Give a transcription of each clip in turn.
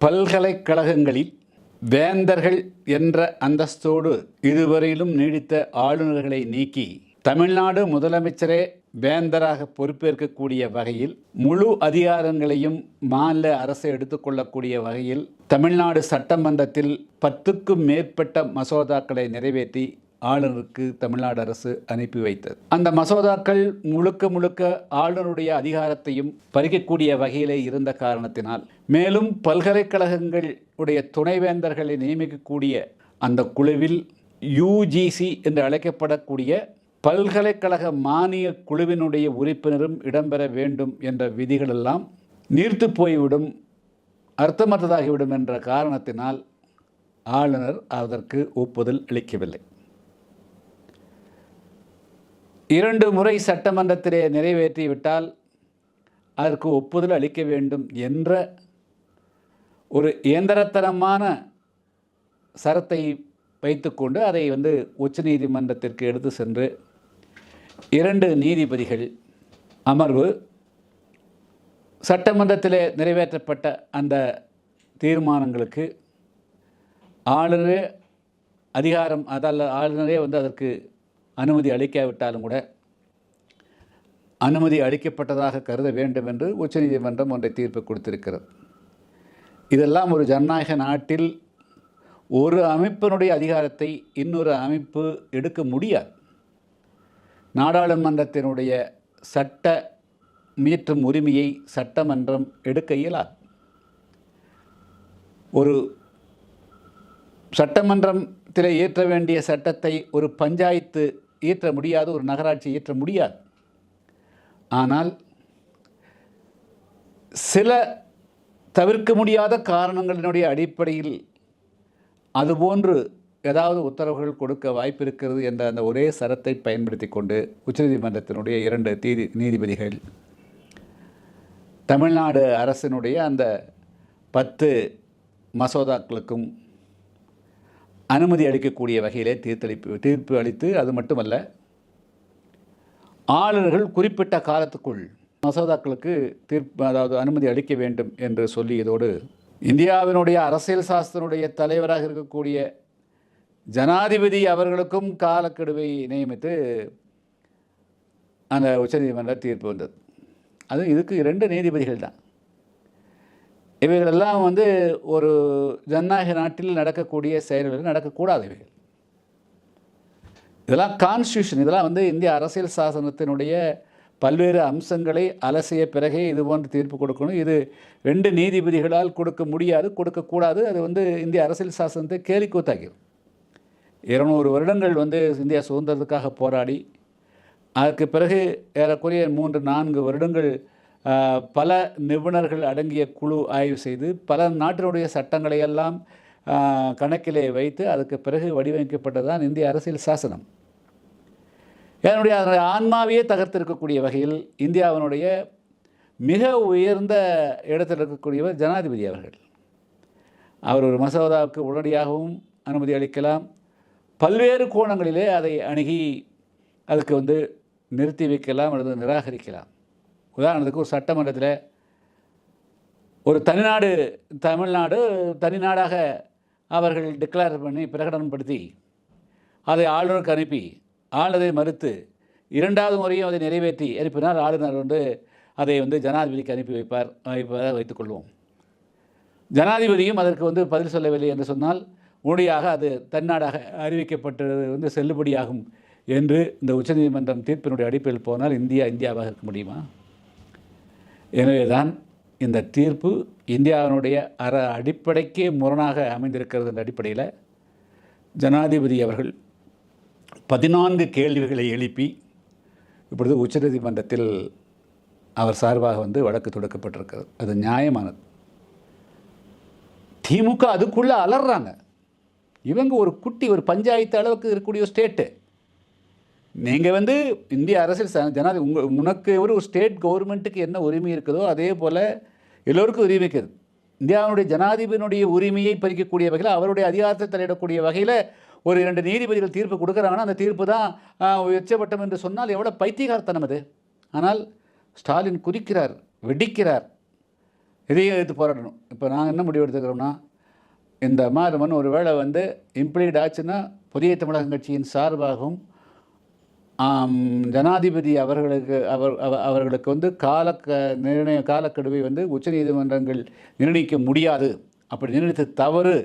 பல்கலைக்கழகங்களில் வேந்தர்கள் என்ற அந்தஸ்தோடு இதுவரையிலும் நீடித்த ஆளுநர்களை நீக்கி தமிழ்நாடு முதலமைச்சரே வேந்தராக பொறுப்பேற்கக்கூடிய வகையில் முழு அதிகாரங்களையும் மாநில அரசு எடுத்துக்கொள்ளக்கூடிய வகையில் தமிழ்நாடு சட்டமன்றத்தில் 10க்கும் மேற்பட்ட மசோதாக்களை நிறைவேற்றி ஆளுநருக்கு தமிழ்நாடு அரசு அனுப்பி வைத்தது. அந்த மசோதாக்கள் முழுக்க ஆளுநருடைய அதிகாரத்தையும் பறிக்கக்கூடிய வகையிலே இருந்த காரணத்தினால், மேலும் பல்கலைக்கழகங்கள் உடைய துணைவேந்தர்களை நியமிக்கக்கூடிய அந்த குழுவில் யுஜிசி என்று அழைக்கப்படக்கூடிய பல்கலைக்கழக மானிய குழுவினுடைய உறுப்பினரும் இடம்பெற வேண்டும் என்ற விதிகளெல்லாம் நீர்த்து போய்விடும், அர்த்தமற்றதாகிவிடும் என்ற காரணத்தினால் ஆளுநர் அதற்கு ஒப்புதல் அளிக்கவில்லை. 2 முறை சட்டமன்றத்திலே நிறைவேற்றிவிட்டால் அதற்கு ஒப்புதல் அளிக்க வேண்டும் என்ற ஒரு இயந்திரத்தனமான சரத்தை வைத்துக்கொண்டு அதை உச்சநீதிமன்றத்திற்கு எடுத்து சென்று 2 நீதிபதிகள் அமர்வு சட்டமன்றத்திலே நிறைவேற்றப்பட்ட அந்த தீர்மானங்களுக்கு ஆளுநரே அதிகாரம், அதால் ஆளுநரே அதற்கு அனுமதி அளிக்காவிட்டாலும் கூட அனுமதி அளிக்கப்பட்டதாக கருத வேண்டும் என்று உச்சநீதிமன்றம் ஒன்றை தீர்ப்பு கொடுத்திருக்கிறது. இதெல்லாம் ஒரு ஜனநாயக நாட்டில் ஒரு அமைப்பினுடைய அதிகாரத்தை இன்னொரு அமைப்பு எடுக்க முடியாது. நாடாளுமன்றத்தினுடைய சட்ட மீற்றும் உரிமையை சட்டமன்றம் எடுக்க இயலாது. ஒரு சட்டமன்றத்தில் இயற்ற வேண்டிய சட்டத்தை ஒரு பஞ்சாயத்து இயற்ற முடியாது, ஒரு நகராட்சி இயற்ற முடியாது. ஆனால் சில தவிர்க்க முடியாத காரணங்களினுடைய அடிப்படையில் அதுபோன்று ஏதாவது உத்தரவுகள் கொடுக்க வாய்ப்பு இருக்கிறது என்ற அந்த ஒரே சரத்தை பயன்படுத்தி கொண்டு உச்சநீதிமன்றத்தினுடைய 2 நீதிபதிகள் தமிழ்நாடு அரசினுடைய அந்த 10 மசோதாக்களுக்கும் அனுமதி அளிக்கக்கூடிய வகையிலே தீர்ப்பு அளித்து, அது மட்டுமல்ல, ஆளுநர்கள் குறிப்பிட்ட காலத்துக்குள் மசோதாக்களுக்கு அனுமதி அளிக்க வேண்டும் என்று சொல்லியதோடு, இந்தியாவினுடைய அரசியல் சாஸ்திரனுடைய தலைவராக இருக்கக்கூடிய ஜனாதிபதி அவர்களுக்கும் காலக்கெடுவை நியமித்து அந்த உச்சநீதிமன்ற தீர்ப்பு வந்தது. அது இதுக்கு 2 நீதிபதிகள் தான். இவைகளெல்லாம் ஒரு ஜனநாயக நாட்டில் நடக்கக்கூடிய செயல்கள், நடக்கக்கூடாது இவைகள். இதெல்லாம் கான்ஸ்டியூஷன், இதெல்லாம் இந்திய அரசியல் சாசனத்தினுடைய பல்வேறு அம்சங்களை அலசிய பிறகே இது போன்று தீர்ப்பு கொடுக்கணும். இது 2 நீதிபதிகளால் கொடுக்க முடியாது, கொடுக்கக்கூடாது. அது இந்திய அரசியல் சாசனத்தை கேலிக்கூத்தாக்கிடும். 200 வருடங்கள் இந்தியா சுதந்திரத்துக்காக போராடி, அதற்கு பிறகு ஏறக்குறைய 3-4 வருடங்கள் பல நிபுணர்கள் அடங்கிய குழு ஆய்வு செய்து பல நாட்டினுடைய சட்டங்களை எல்லாம் கணக்கிலே வைத்து அதுக்கு பிறகு வடிவமைக்கப்பட்டதுதான் இந்திய அரசியல் சாசனம். அதனுடைய ஆன்மாவையே தகர்த்திருக்கக்கூடிய வகையில் இந்தியாவினுடைய மிக உயர்ந்த இடத்தில் இருக்கக்கூடியவர் ஜனாதிபதி அவர்கள். அவர் ஒரு மசோதாவுக்கு உடனடியாகவும் அனுமதி அளிக்கலாம், பல்வேறு கோணங்களிலே அதை அணுகி அதுக்கு நிறுத்தி வைக்கலாம் அல்லது நிராகரிக்கலாம். உதாரணத்துக்கு, ஒரு சட்டமன்றத்தில் ஒரு தமிழ்நாடு தனிநாடாக அவர்கள் டிக்ளேர் பண்ணி பிரகடனப்படுத்தி அதை ஆளுநருக்கு அனுப்பி ஆளுநரை மறுத்து 2வது முறையும் அதை நிறைவேற்றி அனுப்பினால் ஆளுநர் அதை ஜனாதிபதிக்கு அனுப்பி வைத்துக்கொள்வோம். ஜனாதிபதியும் அதற்கு பதில் சொல்லவில்லை என்று சொன்னால் உடனடியாக அது தன்னாடாக அறிவிக்கப்பட்டது செல்லுபடியாகும் என்று இந்த உச்சநீதிமன்றம் தீர்ப்பினுடைய அடிப்படையில் போனால் இந்தியாவாக இருக்க முடியுமா? எனவே தான் இந்த தீர்ப்பு இந்தியாவினுடைய அடிப்படைக்கே முரணாக அமைந்திருக்கிறது. என்ற அடிப்படையில் ஜனாதிபதி அவர்கள் 14 கேள்விகளை எழுப்பி இப்பொழுது உச்சநீதிமன்றத்தில் அவர் சார்பாக வழக்கு தொடுக்கப்பட்டிருக்கிறது. அது நியாயமானது. திமுக அதுக்குள்ளே அலறாங்க. இவங்க ஒரு ஒரு பஞ்சாயத்து அளவுக்கு இருக்கக்கூடிய ஸ்டேட்டு. நீங்கள் இந்திய அரசியல் ஜனாதிபதி உனக்கு ஒரு ஸ்டேட் கவர்மெண்ட்டுக்கு என்ன உரிமை இருக்குதோ அதே போல் எல்லோருக்கும் உரிமை இருக்குது. இந்தியாவுடைய ஜனாதிபதியினுடைய உரிமையை பறிக்கக்கூடிய வகையில், அவருடைய அதிகாரத்தை தலையிடக்கூடிய வகையில் ஒரு 2 நீதிபதிகள் தீர்ப்பு கொடுக்குறாங்கன்னா அந்த தீர்ப்பு தான் உச்சபட்சம் என்று சொன்னால் எவ்வளோ பைத்தியகாரத்தனம் அது. ஆனால் ஸ்டாலின் குதிக்கிறார், வெடிக்கிறார். இதையும் எடுத்து போராடணும். இப்போ நாங்கள் என்ன முடிவு எடுத்துக்கிறோம்னா, இந்த மாதிரி ஒரு வேளை வந்து இம்ப்ளீட் ஆச்சுன்னா புதிய தமிழகம் கட்சியின் சார்பாகவும் ஜனாதிபதி அவர்களுக்கு வந்து காலக்கெடுவை வந்து உச்சநீதிமன்றங்கள் நிர்ணயிக்க முடியாது. அப்படி நிர்ணயித்த தவறு,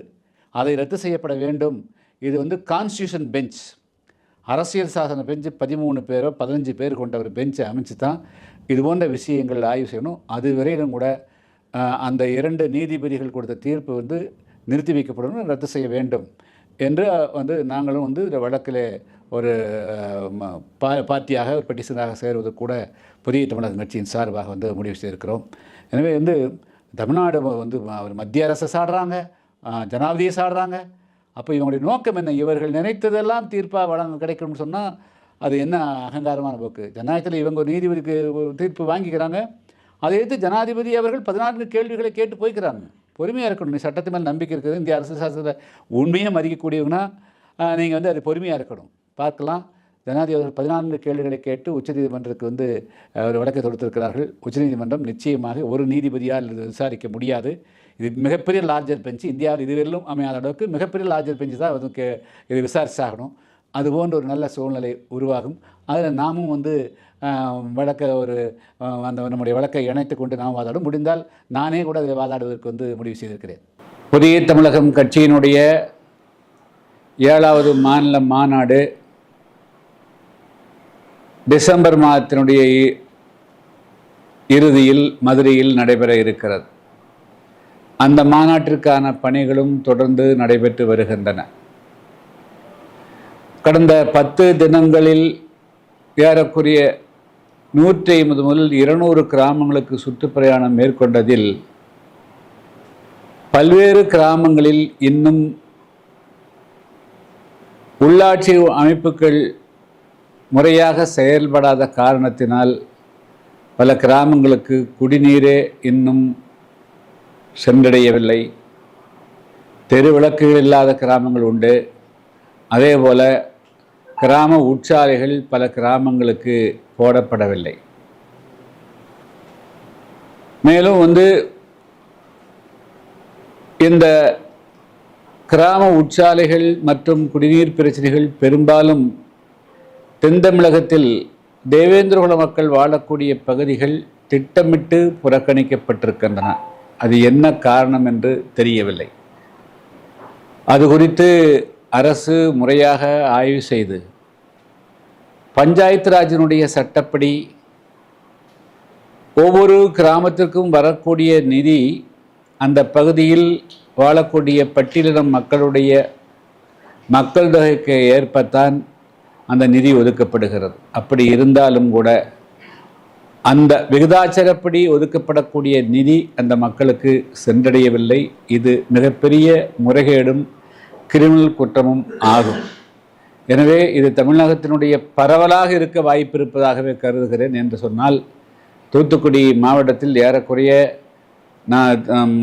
அதை ரத்து செய்யப்பட வேண்டும். இது வந்து கான்ஸ்டியூஷன் பெஞ்ச், அரசியல் சாசன பெஞ்சு 13 பேரோ 15 பேர் கொண்ட ஒரு பெஞ்சை அமைச்சு தான் இது போன்ற விஷயங்கள் ஆய்வு செய்யணும். அது வரையிலும் கூட அந்த 2 நீதிபதிகள் கொடுத்த தீர்ப்பு வந்து நிறுத்தி வைக்கப்படணும், ரத்து செய்ய வேண்டும் என்று வந்து நாங்களும் வந்து இந்த வழக்கில் ஒரு பார்ட்டியாக ஒரு பெட்டிஷனாக சேருவது கூட புதிய தமிழகம் கட்சியின் சார்பாக வந்து முடிவு செய்திருக்கிறோம். எனவே வந்து தமிழ்நாடு வந்து மத்திய அரசை சாடுறாங்க, ஜனாதிபதியை சாடுறாங்க. அப்போ இவங்களுடைய நோக்கம் என்ன? இவர்கள் நினைத்ததெல்லாம் தீர்ப்பாக கிடைக்கணும்னு சொன்னால் அது என்ன அகங்காரமான போக்கு? ஜனநாயகத்தில் இவங்க ஒரு நீதிபதிக்கு தீர்ப்பு வாங்கிக்கிறாங்க, அதை எடுத்து ஜனாதிபதி அவர்கள் 14 கேள்விகளை கேட்டு போய்க்கிறாங்க. பொறுமையாக இருக்கணும். நீ சட்டத்து மேல் நம்பிக்கை இருக்குது, இந்திய அரசு சாசனத்தை உண்மையாக மதிக்கக்கூடியவங்கன்னா நீங்கள் வந்து அது பொறுமையாக இருக்கணும். பார்க்கலாம், ஜனாதிபதி அவர்கள் 14 கேள்விகளை கேட்டு உச்சநீதிமன்றத்துக்கு வந்து ஒரு வழக்கை தொடுத்திருக்கிறார்கள். உச்சநீதிமன்றம் நிச்சயமாக ஒரு நீதிபதியால் விசாரிக்க முடியாது. இது மிகப்பெரிய லார்ஜர் பெஞ்சு, இந்தியாவில் இதுவரையிலும் அமையாத அளவுக்கு மிகப்பெரிய லார்ஜர் பெஞ்சு தான் அதுக்கு இது விசாரிச்சாகணும். அதுபோன்ற ஒரு நல்ல சூழ்நிலை உருவாகும். அதில் நாமும் வந்து வழக்கை நம்முடைய வழக்கை இணைத்து கொண்டு நாம் வாதாடும். முடிந்தால் நானே கூட அதில் வாதாடுவதற்கு வந்து முடிவு செய்திருக்கிறேன். புதிய தமிழகம் கட்சியினுடைய 7வது மாநில மாநாடு டிசம்பர் மாதத்தினுடைய இறுதியில் மதுரையில் நடைபெற இருக்கிறது. அந்த மாநாட்டிற்கான பணிகளும் தொடர்ந்து நடைபெற்று வருகின்றன. கடந்த 10 தினங்களில் ஏறக்குறைய 150 முதல் 200 கிராமங்களுக்கு சுற்றுப்பிரயாணம் மேற்கொண்டதில் பல்வேறு கிராமங்களில் இன்னும் உள்ளாட்சி அமைப்புகள் முறையாக செயல்படாத காரணத்தினால் பல கிராமங்களுக்கு குடிநீரே இன்னும் சென்றடையவில்லை. தெருவிளக்குகள் இல்லாத கிராமங்கள் உண்டு. அதே போல் கிராம உட்சாலைகள் பல கிராமங்களுக்கு போடப்படவில்லை. மேலும் வந்து இந்த கிராம உட்சாலைகள் மற்றும் குடிநீர் பிரச்சனைகள் பெரும்பாலும் தென் தமிழகத்தில் தேவேந்திரகுல மக்கள் வாழக்கூடிய பகுதிகள் திட்டமிட்டு புறக்கணிக்கப்பட்டிருக்கின்றன. அது என்ன காரணம் என்று தெரியவில்லை. அது குறித்து அரசு முறையாக ஆய்வு செய்து பஞ்சாயத்து ராஜினுடைய சட்டப்படி ஒவ்வொரு கிராமத்திற்கும் வரக்கூடிய நிதி அந்த பகுதியில் வாழக்கூடிய பட்டியலின மக்களுடைய மக்கள் தொகைக்கு ஏற்பத்தான் அந்த நிதி ஒதுக்கப்படுகிறது. அப்படி இருந்தாலும் கூட அந்த விகிதாச்சாரப்படி ஒதுக்கப்படக்கூடிய நிதி அந்த மக்களுக்கு சென்றடையவில்லை. இது மிகப்பெரிய முறைகேடும் கிரிமினல் குற்றமும் ஆகும். எனவே இது தமிழகத்தினுடைய பரவலாக இருக்க வாய்ப்பு இருப்பதாகவே கருதுகிறேன். என்று சொன்னால் தூத்துக்குடி மாவட்டத்தில் ஏறக்குறைய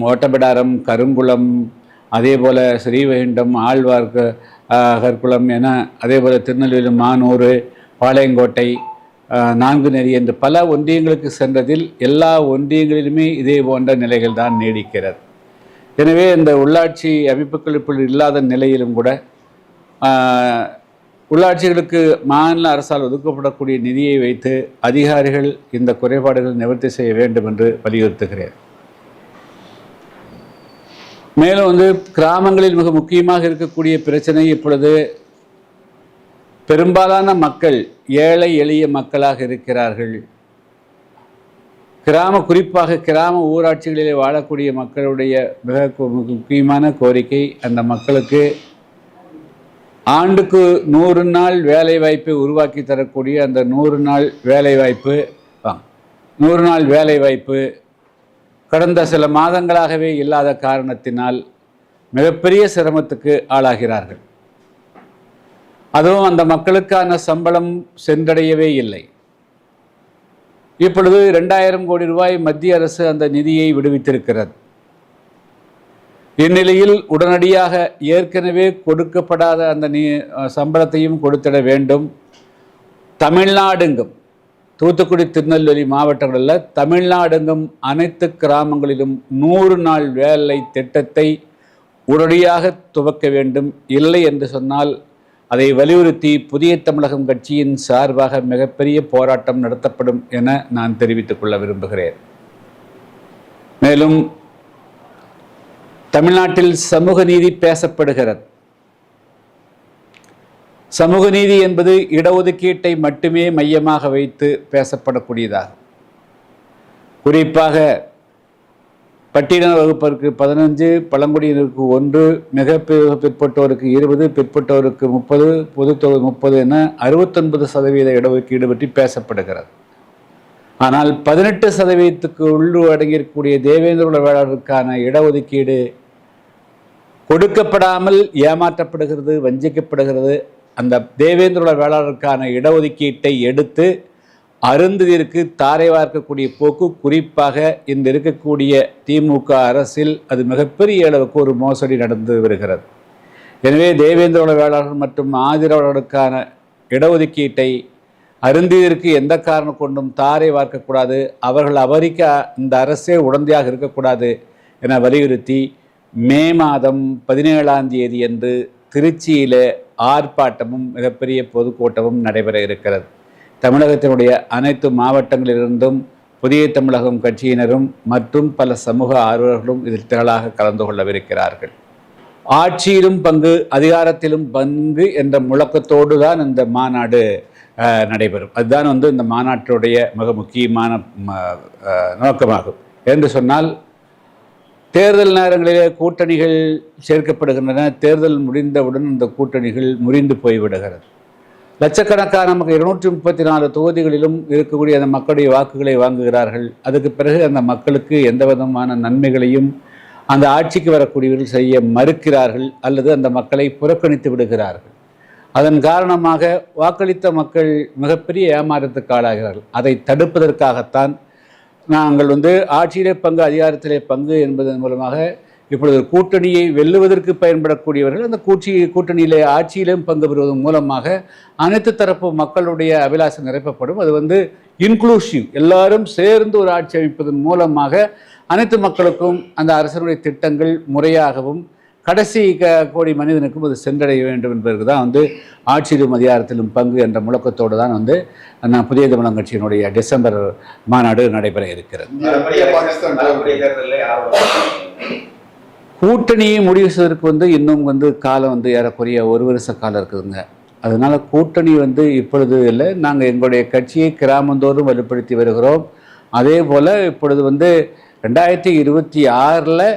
ஓட்டப்பிடாரம், கருங்குளம், அதே போல் ஸ்ரீவைகுண்டம், ஆழ்வார்கற்குளம் என அதே போல் திருநெல்வேலி, மானூர், பாளையங்கோட்டை, நான்குநேரி என்று பல ஒன்றியங்களுக்கு சென்றதில் எல்லா ஒன்றியங்களிலுமே இதே போன்ற நிலைகள் தான் நீடிக்கிறது. எனவே இந்த உள்ளாட்சி அமைப்புகளுக்குள் இல்லாத நிலையிலும் கூட உள்ளாட்சிகளுக்கு மாநில அரசால் ஒதுக்கப்படக்கூடிய நிதியை வைத்து அதிகாரிகள் இந்த குறைபாடுகளை நிவர்த்தி செய்ய வேண்டும் என்று வலியுறுத்துகிறேன். மேலும் வந்து கிராமங்களில் மிக முக்கியமாக இருக்கக்கூடிய பிரச்சனை, இப்பொழுது பெரும்பாலான மக்கள் ஏழை எளிய மக்களாக இருக்கிறார்கள். குறிப்பாக கிராம ஊராட்சிகளிலே வாழக்கூடிய மக்களுடைய மிக முக்கியமான கோரிக்கை, அந்த மக்களுக்கு ஆண்டுக்கு 100 நாள் வேலைவாய்ப்பை உருவாக்கி தரக்கூடிய அந்த 100 நாள் வேலைவாய்ப்பு கடந்த சில மாதங்களாகவே இல்லாத காரணத்தினால் மிகப்பெரிய சிரமத்துக்கு ஆளாகிறார்கள். அதுவும் அந்த மக்களுக்கான சம்பளம் சென்றடையவே இல்லை. இப்பொழுது 2000 கோடி ரூபாய் மத்திய அரசு அந்த நிதியை விடுவித்திருக்கிறது. இந்நிலையில் உடனடியாக ஏற்கனவே கொடுக்கப்படாத அந்த சம்பளத்தையும் கொடுத்திட வேண்டும். தமிழ்நாடெங்கும் தூத்துக்குடி திருநெல்வேலி மாவட்டங்களில் தமிழ்நாடெங்கும் அனைத்து கிராமங்களிலும் 100 நாள் வேலை திட்டத்தை உடனடியாக துவக்க வேண்டும். இல்லை என்று சொன்னால் அதை வலியுறுத்தி புதிய தமிழகம் கட்சியின் சார்பாக மிகப்பெரிய போராட்டம் நடத்தப்படும் என நான் தெரிவித்துக் கொள்ள விரும்புகிறேன். மேலும் தமிழ்நாட்டில் சமூக நீதி பேசப்படுகிறது. சமூக நீதி என்பது இடஒதுக்கீட்டை மட்டுமே மையமாக வைத்து பேசப்படக்கூடியதாகும். குறிப்பாக பட்டியலின வகுப்பிற்கு 15, பழங்குடியினருக்கு 1, மிக பிற்பட்டோருக்கு 20, பிற்பட்டோருக்கு 30, பொதுத்தொகை 30 என 69% இடஒதுக்கீடு பற்றி பேசப்படுகிறது. ஆனால் 18% உள்ளடங்கியிருக்கக்கூடிய தேவேந்திர குல வேளாளருக்கான இடஒதுக்கீடு கொடுக்கப்படாமல் ஏமாற்றப்படுகிறது, வஞ்சிக்கப்படுகிறது. அந்த தேவேந்திர குல வேளாளருக்கான இடஒதுக்கீட்டை எடுத்து அருந்ததிற்கு தாரை வார்க்கக்கூடிய போக்கு குறிப்பாக இந்த இருக்கக்கூடிய திமுக அரசில் அது மிகப்பெரிய அளவுக்கு ஒரு மோசடி நடந்து வருகிறது. எனவே தேவேந்திர குல வேளாளர் மற்றும் ஆதரவாளர்களுக்கான இடஒதுக்கீட்டை அருந்ததிற்கு எந்த காரணம் கொண்டும் தாரை வார்க்கக்கூடாது, அவர்கள் அபகரிக்க இந்த அரசே உடந்தையாக இருக்கக்கூடாது என வலியுறுத்தி மே மாதம் 17ஆம் தேதி அன்று திருச்சியில் ஆர்ப்பாட்டமும் மிகப்பெரிய பொதுக்கூட்டமும் நடைபெற இருக்கிறது. தமிழகத்தினுடைய அனைத்து மாவட்டங்களிலிருந்தும் புதிய தமிழகம் கட்சியினரும் மற்றும் பல சமூக ஆர்வலர்களும் இதில் திரளாக கலந்து கொள்ளவிருக்கிறார்கள். ஆட்சியிலும் பங்கு, அதிகாரத்திலும் பங்கு என்ற முழக்கத்தோடு தான் இந்த மாநாடு நடைபெறும். அதுதான் இந்த மாநாட்டுடைய மிக முக்கியமான நோக்கமாகும். என்று சொன்னால் தேர்தல் நேரங்களிலே கூட்டணிகள் சேர்க்கப்படுகின்றன. தேர்தல் முடிந்தவுடன் இந்த கூட்டணிகள் முறிந்து போய்விடுகிறது. லட்சக்கணக்கான நமக்கு 234 தொகுதிகளிலும் இருக்கக்கூடிய அந்த மக்களுடைய வாக்குகளை வாங்குகிறார்கள். அதுக்கு பிறகு அந்த மக்களுக்கு எந்த விதமான நன்மைகளையும் அந்த ஆட்சிக்கு வரக்கூடியவர்கள் செய்ய மறுக்கிறார்கள் அல்லது அந்த மக்களை புறக்கணித்து விடுகிறார்கள். அதன் காரணமாக வாக்களித்த மக்கள் மிகப்பெரிய ஏமாற்றத்துக்கு ஆளாகிறார்கள். அதை தடுப்பதற்காகத்தான் நாங்கள் ஆட்சியிலே பங்கு, அதிகாரத்திலே பங்கு என்பதன் மூலமாக இப்பொழுது கூட்டணியை வெல்லுவதற்கு பயன்படக்கூடியவர்கள் அந்த கூட்டணியிலே ஆட்சியிலும் பங்கு பெறுவதன் மூலமாக அனைத்து தரப்பு மக்களுடைய அபிலாஷம் நிரப்பப்படும். அது இன்க்ளூசிவ், எல்லாரும் சேர்ந்து ஒரு ஆட்சி அமைப்பதன் மூலமாக அனைத்து மக்களுக்கும் அந்த அரசனுடைய திட்டங்கள் முறையாகவும் கடைசி கோடி மனிதனுக்கும் அது சென்றடைய வேண்டும் என்பதற்கு தான் ஆட்சியிலும் அதிகாரத்திலும் பங்கு என்ற முழக்கத்தோடு தான் நான் புதிய தமிழகம் கட்சியினுடைய டிசம்பர் மாநாடு நடைபெற இருக்கிறது. கூட்டணியை முடிவு செய்வதற்கு இன்னும் காலம் ஏறக்குறைய 1 வருஷ காலம் இருக்குதுங்க. அதனால் கூட்டணி இப்பொழுது இல்லை. நாங்கள் எங்களுடைய கட்சியை கிராமந்தோறும் வலுப்படுத்தி வருகிறோம். அதே போல் இப்பொழுது 2026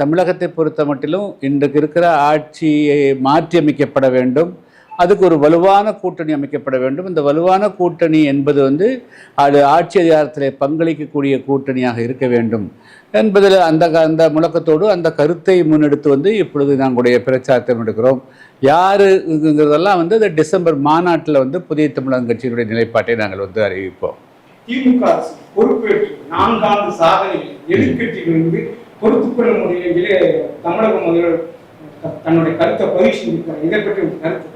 தமிழகத்தை பொறுத்த மட்டிலும் இன்றைக்கு இருக்கிற ஆட்சியை மாற்றி அமைக்கப்பட வேண்டும். அதுக்கு ஒரு வலுவான கூட்டணி அமைக்கப்பட வேண்டும். இந்த வலுவான கூட்டணி என்பது அது ஆட்சி அதிகாரத்திலே பங்களிக்கக்கூடிய கூட்டணியாக இருக்க வேண்டும் என்பதில் அந்த முழக்கத்தோடு அந்த கருத்தை முன்னெடுத்து இப்பொழுது நாங்களுடைய பிரச்சாரத்தை எடுக்கிறோம். யாருங்கிறதெல்லாம் இந்த டிசம்பர் மாநாட்டில் புதிய தமிழகம் கட்சியினுடைய நிலைப்பாட்டை நாங்கள் அறிவிப்போம். திமுக அரசு பொறுப்பேற்று 4 ஆண்டு சாதனைகள் எதிர்கட்சிகள் பொறுத்துக்கொள்ள முடியவில்லை. தமிழக முதல்வர் தன்னுடைய கருத்தை பதிவு செஞ்சிருக்கிறார். இதை பற்றி கருத்து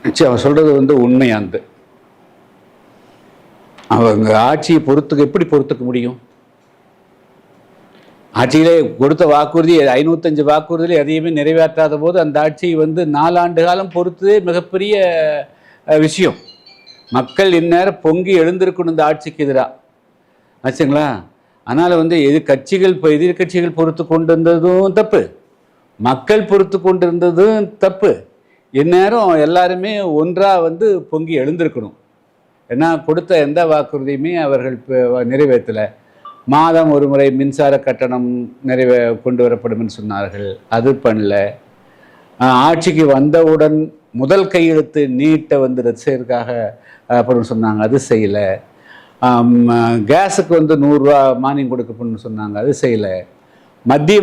நிச்சயம் அவர் சொல்றது உண்மையானது. அவங்க ஆட்சியை எப்படி பொறுத்துக்க முடியும்? ஆட்சியிலே கொடுத்த வாக்குறுதி 505 வாக்குறுதியில் எதையுமே நிறைவேற்றாத போது அந்த ஆட்சியை 4 ஆண்டு காலம் பொறுத்ததே மிகப்பெரிய விஷயம். மக்கள் இந்நேரம் பொங்கி எழுந்திருக்கணும் இந்த ஆட்சிக்கு எதிராக ஆச்சுங்களா. அதனால் எதிர்கட்சிகள் பொறுத்து கொண்டு இருந்ததும் தப்பு, மக்கள் பொறுத்து கொண்டு இருந்ததும் தப்பு. இந்நேரம் எல்லாருமே ஒன்றாக பொங்கி எழுந்திருக்கணும். ஏன்னா கொடுத்த எந்த வாக்குறுதியுமே அவர்கள் நிறைவேற்றலை. மாதம் ஒரு முறை மின்சார கட்டணம் கொண்டு வரப்படும் சொன்னார்கள், அது பண்ணல. ஆட்சிக்கு வந்தவுடன் முதல் கையெழுத்து நீட்டை ரத்து செய்யறதுக்காக அப்படின்னு சொன்னாங்க, அது செய்யலை. கேஸுக்கு 100 ரூபா மானியம் கொடுக்கப்படணும்னு சொன்னாங்க, அது செய்யலை. மத்திய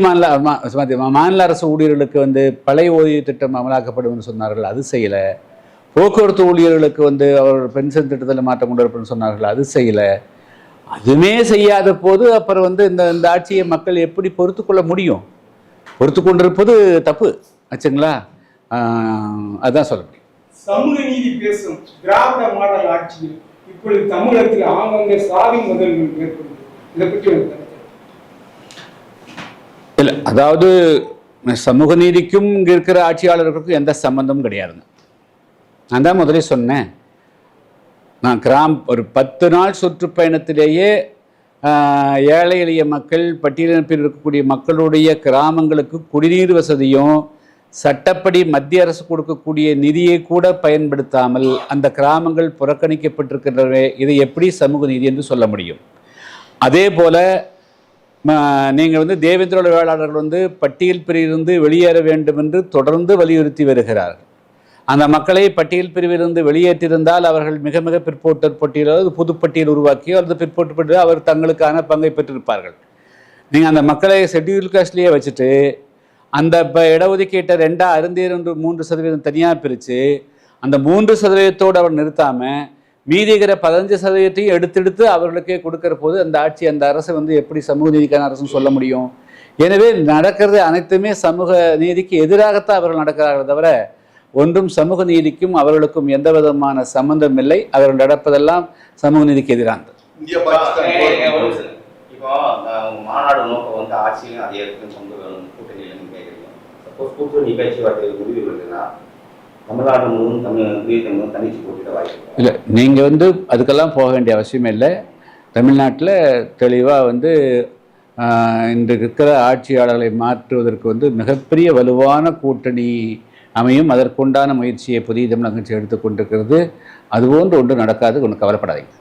மாநில அரசு ஊழியர்களுக்கு பழைய ஓய்வு திட்டம் அமலாக்கப்படும் சொன்னார்கள், அது செய்யலை. போக்குவரத்து ஊழியர்களுக்கு அவர்கள் பென்ஷன் திட்டத்தில் மாற்றம் கொண்டு வரப்படும் சொன்னார்கள், அது செய்யலை. அதுவுமே செய்யாத போது அப்புறம் இந்த ஆட்சியை மக்கள் எப்படி பொறுத்து கொள்ள முடியும்? பொறுத்து கொண்டிருப்பது தப்பு ஆச்சுங்களா. அதுதான் சொல்ல முடியும். சமூக நீதி பேசும் திராவிட மாடல் ஆட்சியில் இப்பொழுது தமிழகத்தில் ஆங்காங்கே சாதி முதல்கள் ஏற்படுது. இதை பற்றி ஒரு கருத்து. இல்லை, அதாவது சமூக நீதிக்கும் இங்கே இருக்கிற ஆட்சியாளர்களுக்கும் எந்த சம்பந்தமும் கிடையாதுங்க. நான் தான் முதலே சொன்னேன், நான் ஒரு 10 நாள் சுற்றுப்பயணத்திலேயே ஏழை எளிய மக்கள், பட்டியலினத்தில் இருக்கக்கூடிய மக்களுடைய கிராமங்களுக்கு குடிநீர் வசதியும் சட்டப்படி மத்திய அரசு கொடுக்கக்கூடிய நிதியை கூட பயன்படுத்தாமல் அந்த கிராமங்கள் புறக்கணிக்கப்பட்டிருக்கின்றன. இதை எப்படி சமூக நீதி என்று சொல்ல முடியும்? அதே போல் நீங்கள் தேவேந்திரோட வேளாளர்கள் பட்டியல் பிரிவிலிருந்து வெளியேற வேண்டும் என்று தொடர்ந்து வலியுறுத்தி வருகிறார்கள். அந்த மக்களை பட்டியல் பிரிவிலிருந்து வெளியேற்றிருந்தால் அவர்கள் மிக மிக பிற்போட்டர் பட்டியலோ புதுப்பட்டியல் உருவாக்கியோ அல்லது பிற்போட்டு பட்டியலோ அவர் தங்களுக்கான பங்கை பெற்றிருப்பார்கள். நீங்கள் அந்த மக்களை ஷெட்யூல் காஸ்ட்லேயே வச்சுட்டு அந்த இடஒதுக்கீட்டை 2 63% தனியாக பிரித்து அந்த 3% அவர் நிறுத்தாமல் மீதிகிற 15% எடுத்தெடுத்து அவர்களுக்கே கொடுக்கிற போது அந்த ஆட்சி, அந்த அரசு எப்படி சமூக நீதிக்கான அரசுன்னு சொல்ல முடியும்? எனவே நடக்கிறது அனைத்துமே சமூக நீதிக்கு எதிராகத்தான் அவர்கள் நடக்கிறார்கள் தவிர ஒன்றும் சமூக நீதிக்கும் அவர்களுக்கும் எந்த விதமான சம்பந்தம் இல்லை. அவர்கள் நடப்பதெல்லாம் சமூக நீதிக்கு எதிரானது. இப்போ மாநாடு நோக்கம் ஆட்சியிலும் அதே சொந்த கூட்டணியில் கேட்குறீங்க. சப்போஸ் கூட்டணி பேச்சுவார்த்தை முடிவு வருதுன்னா தமிழ்நாடு முழுவதும் தனிச்சு போட்டிட வாய்ப்பு இல்லை. நீங்கள் அதுக்கெல்லாம் போக வேண்டிய அவசியமே இல்லை. தமிழ்நாட்டில் தெளிவாக இன்று இருக்கிற ஆட்சியாளர்களை மாற்றுவதற்கு மிகப்பெரிய வலுவான கூட்டணி அமையும். அதற்குண்டான முயற்சியை புதிய தமிழக கட்சி எடுத்துக்கொண்டிருக்கிறது. அதுபோன்று ஒன்று நடக்காது, ஒன்று கவலைப்படாதீங்க.